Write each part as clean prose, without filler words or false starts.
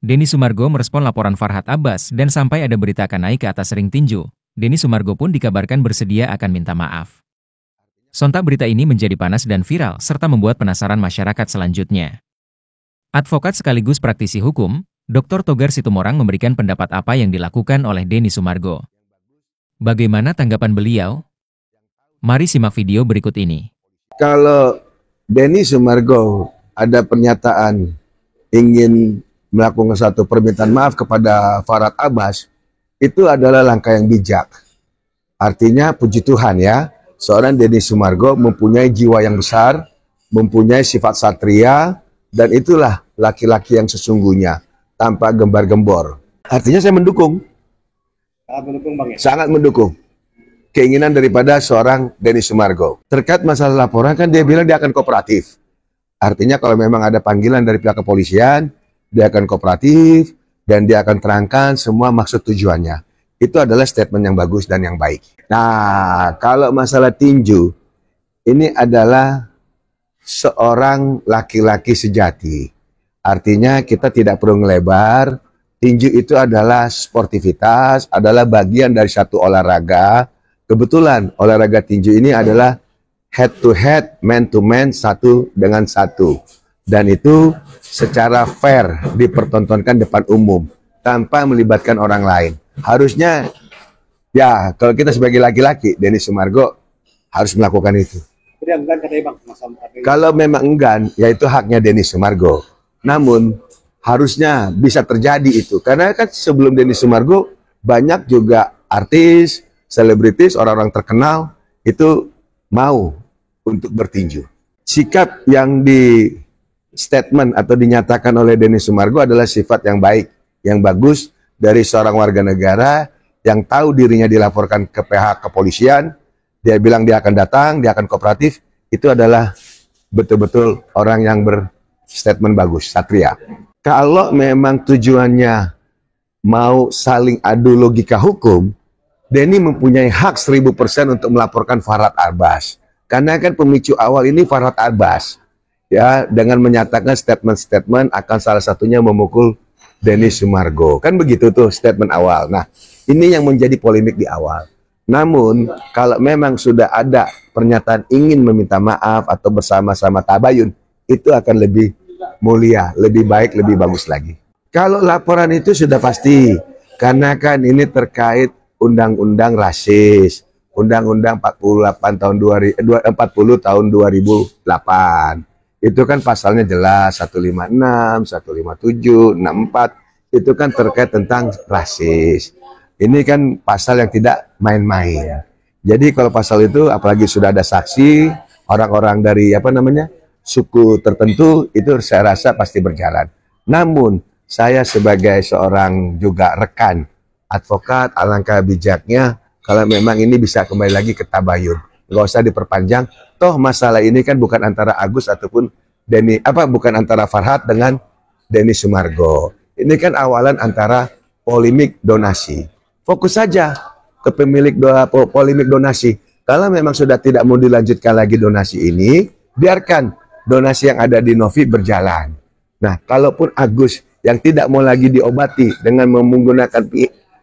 Denny Sumargo merespon laporan Farhad Abbas dan sampai ada berita akan naik ke atas ring tinju. Denny Sumargo pun dikabarkan bersedia akan minta maaf. Sontak berita ini menjadi panas dan viral serta membuat penasaran masyarakat selanjutnya. Advokat sekaligus praktisi hukum, Dr. Togar Situmorang memberikan pendapat apa yang dilakukan oleh Denny Sumargo. Bagaimana tanggapan beliau? Mari simak video berikut ini. Kalau Denny Sumargo ada pernyataan ingin melakukan satu permintaan maaf kepada Farhad Abbas, itu adalah langkah yang bijak. Artinya puji Tuhan ya, seorang Denny Sumargo mempunyai jiwa yang besar, mempunyai sifat satria, dan itulah laki-laki yang sesungguhnya, tanpa gembar-gembor. Artinya saya mendukung. Sangat mendukung Bang ya? Sangat mendukung keinginan daripada seorang Denny Sumargo. Terkait masalah laporan kan dia bilang dia akan kooperatif. Artinya kalau memang ada panggilan dari pihak kepolisian, dia akan kooperatif dan dia akan terangkan semua maksud tujuannya. Itu adalah statement yang bagus dan yang baik. Nah, kalau masalah tinju, ini adalah seorang laki-laki sejati. Artinya kita tidak perlu ngelebar. Tinju itu adalah sportivitas, adalah bagian dari satu olahraga. Kebetulan olahraga tinju ini adalah head to head, man to man, satu dengan satu. Dan itu secara fair dipertontonkan depan umum tanpa melibatkan orang lain. Harusnya ya kalau kita sebagai laki-laki, Denny Sumargo harus melakukan itu. Dia enggan katanya Bang. Kalau memang enggan, ya itu haknya Denny Sumargo. Namun harusnya bisa terjadi itu. Karena kan sebelum Denny Sumargo banyak juga artis, selebritis, orang-orang terkenal itu mau untuk bertinju. Sikap yang di statement atau dinyatakan oleh Denny Sumargo adalah sifat yang baik, yang bagus dari seorang warga negara yang tahu dirinya dilaporkan ke pihak kepolisian. Dia bilang dia akan datang, dia akan kooperatif. Itu adalah betul-betul orang yang berstatement bagus, satria. Kalau memang tujuannya mau saling adu logika hukum, Denny mempunyai hak 1000% untuk melaporkan Farhad Abbas. Karena kan pemicu awal ini Farhad Abbas. Ya, dengan menyatakan statement-statement akan salah satunya memukul Denny Sumargo. Kan begitu tuh statement awal. Nah, ini yang menjadi polemik di awal. Namun, kalau memang sudah ada pernyataan ingin meminta maaf atau bersama-sama tabayun, itu akan lebih mulia, lebih baik, lebih bagus lagi. Kalau laporan itu sudah pasti, karena kan ini terkait undang-undang rasis, Undang-Undang 48 tahun 40 tahun 2008. Itu kan pasalnya jelas 156, 157, 64 itu kan terkait tentang rasis. Ini kan pasal yang tidak main-main. Jadi kalau pasal itu apalagi sudah ada saksi, orang-orang dari suku tertentu itu saya rasa pasti berjalan. Namun saya sebagai seorang juga rekan advokat, alangkah bijaknya kalau memang ini bisa kembali lagi ke tabayun. Nggak usah diperpanjang. Toh masalah ini kan bukan antara Agus ataupun bukan antara Farhad dengan Denny Sumargo. Ini kan awalan antara polemik donasi. Fokus saja ke pemilik polemik donasi. Kalau memang sudah tidak mau dilanjutkan lagi donasi ini, biarkan donasi yang ada di Novi berjalan. Nah, kalaupun Agus yang tidak mau lagi diobati dengan menggunakan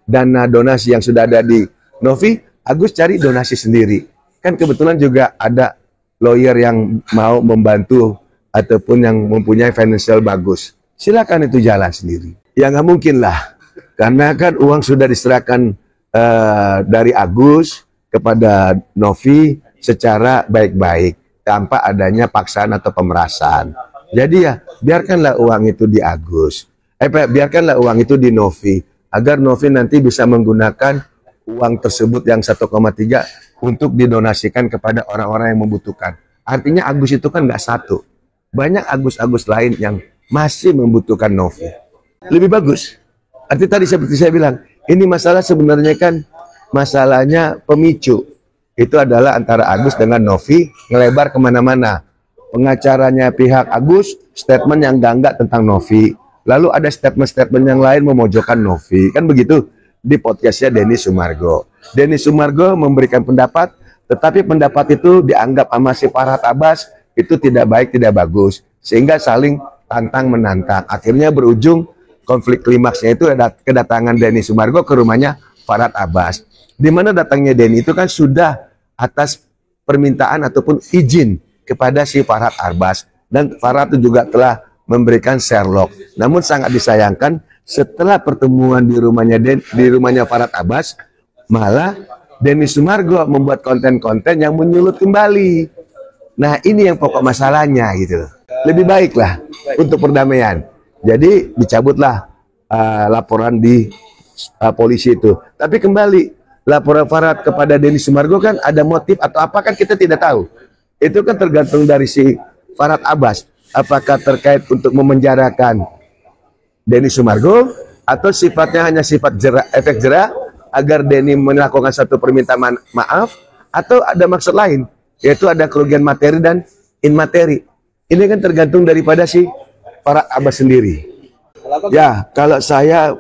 dana donasi yang sudah ada di Novi, Agus cari donasi sendiri. Kan kebetulan juga ada lawyer yang mau membantu ataupun yang mempunyai financial bagus. Silakan itu jalan sendiri. Ya nggak mungkin lah. Karena kan uang sudah diserahkan dari Agus kepada Novi secara baik-baik. Tanpa adanya paksaan atau pemerasan. Jadi ya biarkanlah uang itu di Agus. Biarkanlah uang itu di Novi. Agar Novi nanti bisa menggunakan uang tersebut yang 1,3 untuk didonasikan kepada orang-orang yang membutuhkan. Artinya Agus itu kan nggak satu. Banyak Agus-Agus lain yang masih membutuhkan Novi. Lebih bagus. Artinya tadi seperti saya bilang, ini masalah sebenarnya kan masalahnya pemicu. Itu adalah antara Agus dengan Novi ngelebar kemana-mana. Pengacaranya pihak Agus, statement yang enggak tentang Novi. Lalu ada statement-statement yang lain memojokkan Novi. Kan begitu di podcastnya Denny Sumargo. Denny Sumargo memberikan pendapat, tetapi pendapat itu dianggap sama si Farhad Abbas itu tidak baik, tidak bagus. Sehingga saling tantang-menantang. Akhirnya berujung konflik klimaksnya itu ada kedatangan Denny Sumargo ke rumahnya Farhad Abbas. Di mana datangnya Denny itu kan sudah atas permintaan ataupun izin kepada si Farhad Abbas, dan Farhad itu juga telah memberikan Sherlock. Namun sangat disayangkan setelah pertemuan di rumahnya Farhad Abbas, malah Denny Sumargo membuat konten-konten yang menyulut kembali. Nah, ini yang pokok masalahnya gitu. Lebih baiklah untuk perdamaian. Jadi dicabutlah laporan di polisi itu. Tapi kembali laporan Farhad kepada Denny Sumargo kan ada motif atau apa kan kita tidak tahu. Itu kan tergantung dari si Farhad Abbas. Apakah terkait untuk memenjarakan Denny Sumargo atau sifatnya hanya sifat efek jerah agar Denny melakukan satu permintaan maaf, atau ada maksud lain, yaitu ada kerugian materi dan inmateri. Ini kan tergantung daripada si Farhad Abbas sendiri. Ya, kalau saya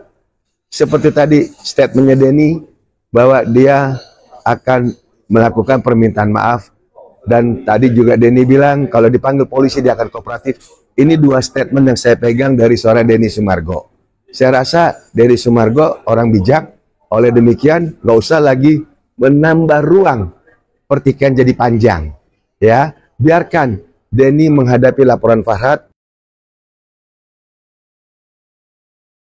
seperti tadi statementnya Denny bahwa dia akan melakukan permintaan maaf, dan tadi juga Denny bilang kalau dipanggil polisi dia akan kooperatif. Ini dua statement yang saya pegang dari suara Denny Sumargo. Saya rasa Denny Sumargo orang bijak. Oleh demikian, nggak usah lagi menambah ruang pertikaian jadi panjang. Ya, biarkan Denny menghadapi laporan Farhad